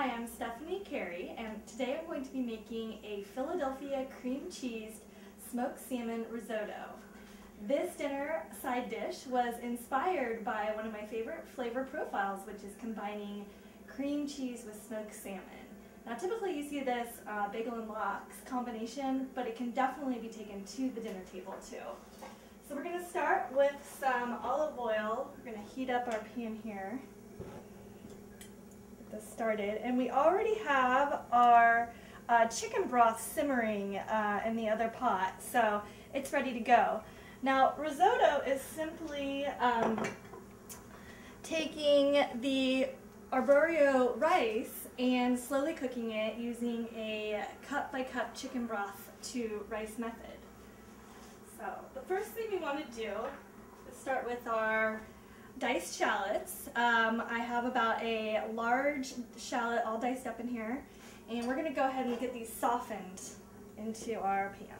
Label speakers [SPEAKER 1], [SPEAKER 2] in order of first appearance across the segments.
[SPEAKER 1] Hi, I'm Stephanie Carey, and today I'm going to be making a Philadelphia cream cheese smoked salmon risotto. This dinner side dish was inspired by one of my favorite flavor profiles, which is combining cream cheese with smoked salmon. Now typically you see this bagel and lox combination, but it can definitely be taken to the dinner table too. So we're going to start with some olive oil. We're going to heat up our pan here. Get this started. And we already have our chicken broth simmering in the other pot, so it's ready to go. Now risotto is simply taking the arborio rice and slowly cooking it using a cup by cup chicken broth to rice method. So the first thing we want to do is start with our diced shallots. I have about a large shallot all diced up in here, and we're going to go ahead and get these softened into our pan.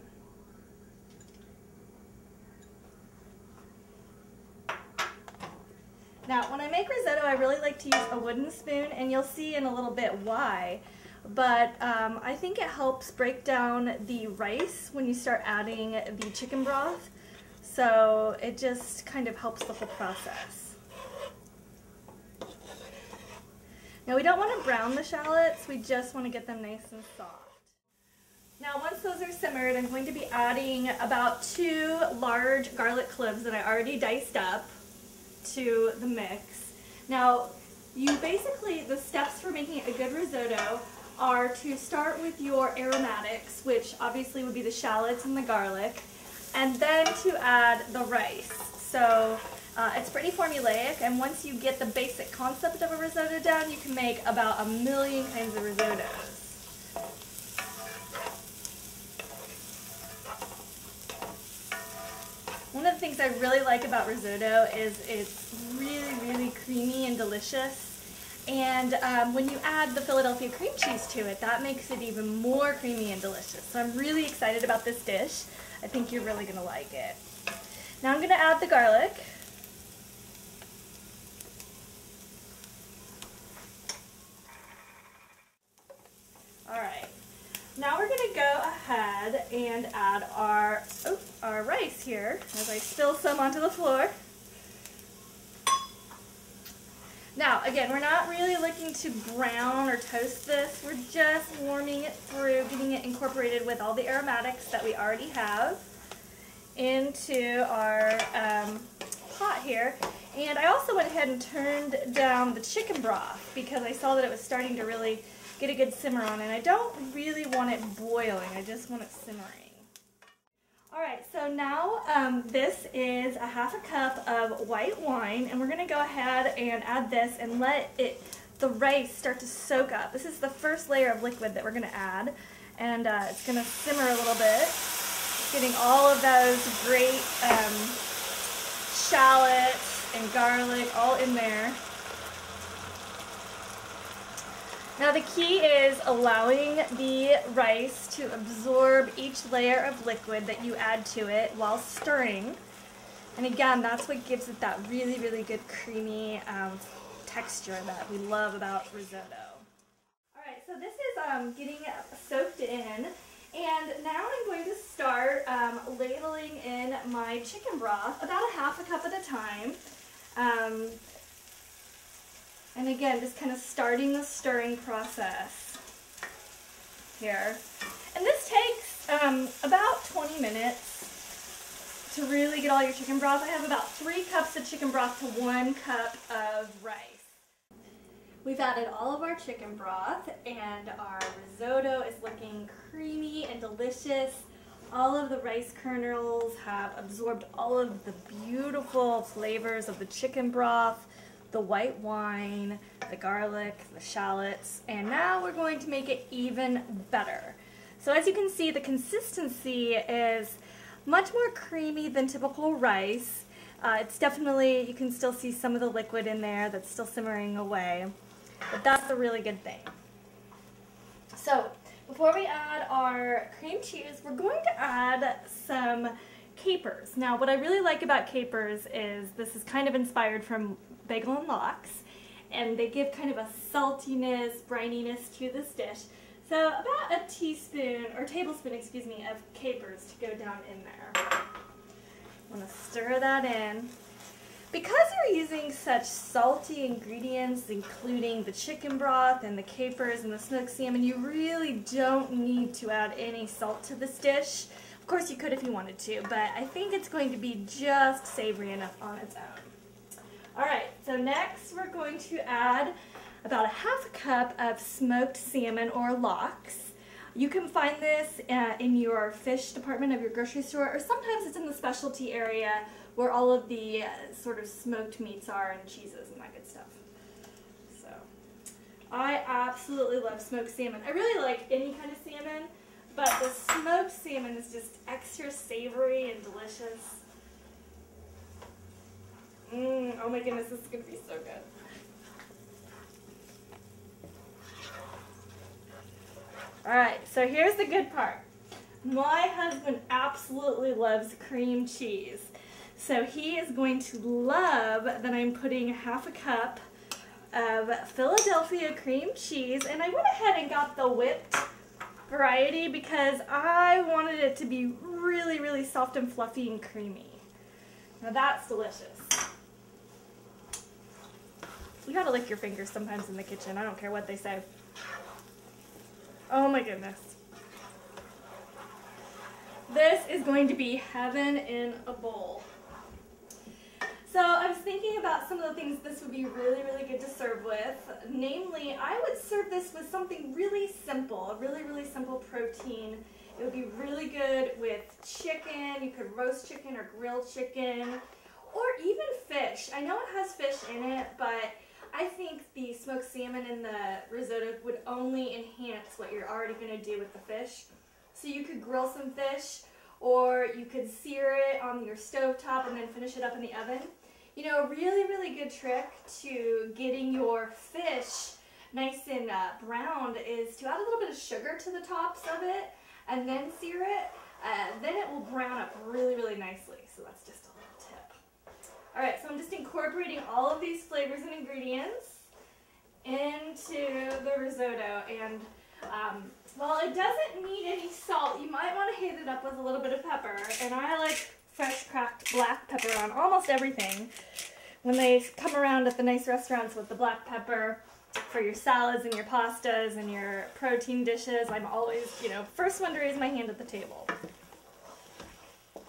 [SPEAKER 1] Now when I make risotto, I really like to use a wooden spoon, and you'll see in a little bit why. But I think it helps break down the rice when you start adding the chicken broth, so it just kind of helps the whole process. Now we don't want to brown the shallots, we just want to get them nice and soft. Now once those are simmered, I'm going to be adding about 2 large garlic cloves that I already diced up to the mix. Now the steps for making a good risotto are to start with your aromatics, which obviously would be the shallots and the garlic, and then to add the rice. So it's pretty formulaic, and once you get the basic concept of a risotto down, you can make about 1 million kinds of risottos. One of the things I really like about risotto is it's really creamy and delicious. And when you add the Philadelphia cream cheese to it, that makes it even more creamy and delicious. So I'm really excited about this dish. I think you're really going to like it. Now I'm going to add the garlic. Alright, now we're going to go ahead and add our rice here, as I spill some onto the floor. Now, again, we're not really looking to brown or toast this. We're just warming it through, getting it incorporated with all the aromatics that we already have into our pot here. And I also went ahead and turned down the chicken broth because I saw that it was starting to really get a good simmer on, and I don't really want it boiling. I just want it simmering. Alright, so now this is a ½ cup of white wine, and we're going to go ahead and add this and let the rice start to soak up. This is the first layer of liquid that we're going to add, and it's going to simmer a little bit, getting all of those great shallots and garlic all in there. Now the key is allowing the rice to absorb each layer of liquid that you add to it while stirring. And again, that's what gives it that really good creamy texture that we love about risotto. Alright, so this is getting soaked in, and now I'm going to start ladling in my chicken broth, about a ½ cup at a time. And again, just kind of starting the stirring process here. And this takes about 20 minutes to really get all your chicken broth. I have about 3 cups of chicken broth to 1 cup of rice. We've added all of our chicken broth, and our risotto is looking creamy and delicious. All of the rice kernels have absorbed all of the beautiful flavors of the chicken broth, the white wine, the garlic, the shallots, and now we're going to make it even better. So as you can see, the consistency is much more creamy than typical rice. It's definitely, you can still see some of the liquid in there that's still simmering away, but that's the really good thing. So before we add our cream cheese, we're going to add some capers. Now what I really like about capers is this is kind of inspired from bagel and lox, and they give kind of a saltiness, brininess to this dish. So about a teaspoon, or tablespoon, excuse me, of capers to go down in there. I'm going to stir that in. Because you're using such salty ingredients, including the chicken broth and the capers and the smoked salmon, you really don't need to add any salt to this dish. Of course you could if you wanted to, but I think it's going to be just savory enough on its own. Alright, so next we're going to add about a half a cup of smoked salmon or lox. You can find this in your fish department of your grocery store, or sometimes it's in the specialty area where all of the sort of smoked meats are and cheeses and that good stuff. So, I absolutely love smoked salmon. I really like any kind of salmon, but the smoked salmon is just extra savory and delicious. Oh my goodness, this is going to be so good. Alright, so here's the good part. My husband absolutely loves cream cheese. So he is going to love that I'm putting half a cup of Philadelphia cream cheese, and I went ahead and got the whipped variety because I wanted it to be really, really soft and fluffy and creamy. Now that's delicious. You gotta lick your fingers sometimes in the kitchen, I don't care what they say. Oh my goodness. This is going to be heaven in a bowl. So I was thinking about some of the things this would be really, really good to serve with. Namely, I would serve this with something really simple, a really, really simple protein. It would be really good with chicken. You could roast chicken or grilled chicken, or even fish. I know it has fish in it, but I think the smoked salmon in the risotto would only enhance what you're already going to do with the fish. So you could grill some fish, or you could sear it on your stovetop and then finish it up in the oven. You know, a really, really good trick to getting your fish nice and browned is to add a little bit of sugar to the tops of it and then sear it. Then it will brown up really, really nicely. So that's just a little tip. Alright, so I'm just incorporating all of these flavors and ingredients into the risotto. And while it doesn't need any salt, you might want to hit it up with a little bit of pepper. And I like fresh cracked black pepper on almost everything. When they come around at the nice restaurants with the black pepper for your salads and your pastas and your protein dishes, I'm always, you know, first one to raise my hand at the table.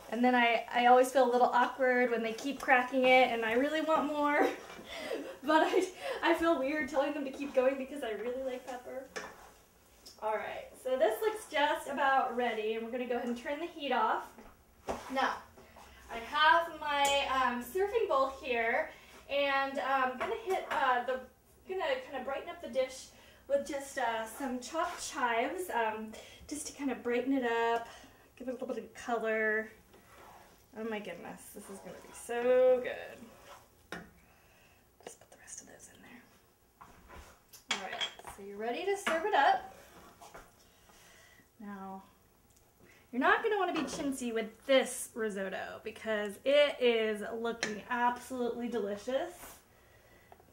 [SPEAKER 1] And then I always feel a little awkward when they keep cracking it and I really want more. But I feel weird telling them to keep going because I really like pepper. Alright, so this looks just about ready, and we're going to go ahead and turn the heat off. Now, I have my serving bowl here, and I'm going to kind of brighten up the dish with just some chopped chives, just to kind of brighten it up, give it a little bit of color. Oh my goodness, this is going to be so good. Just put the rest of those in there. Alright, so you're ready to serve it up. Now, you're not going to want to be chintzy with this risotto because it is looking absolutely delicious.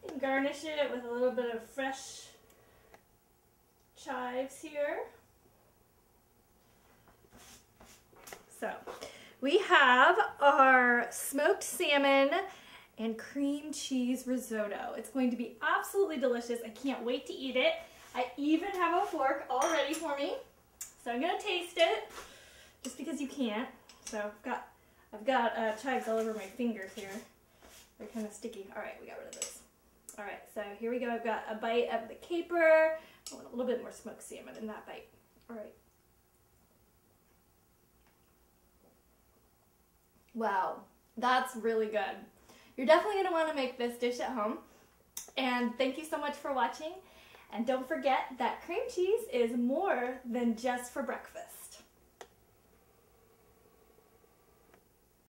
[SPEAKER 1] You can garnish it with a little bit of fresh chives here. So, we have our smoked salmon and cream cheese risotto. It's going to be absolutely delicious. I can't wait to eat it. I even have a fork all ready for me. So I'm going to taste it, just because you can't. So I've got chives all over my fingers here. They're kind of sticky. Alright, we got rid of those. Alright, so here we go. I've got a bite of the caper. I want a little bit more smoked salmon in that bite. Alright. Wow, that's really good. You're definitely going to want to make this dish at home. And thank you so much for watching. And don't forget that cream cheese is more than just for breakfast.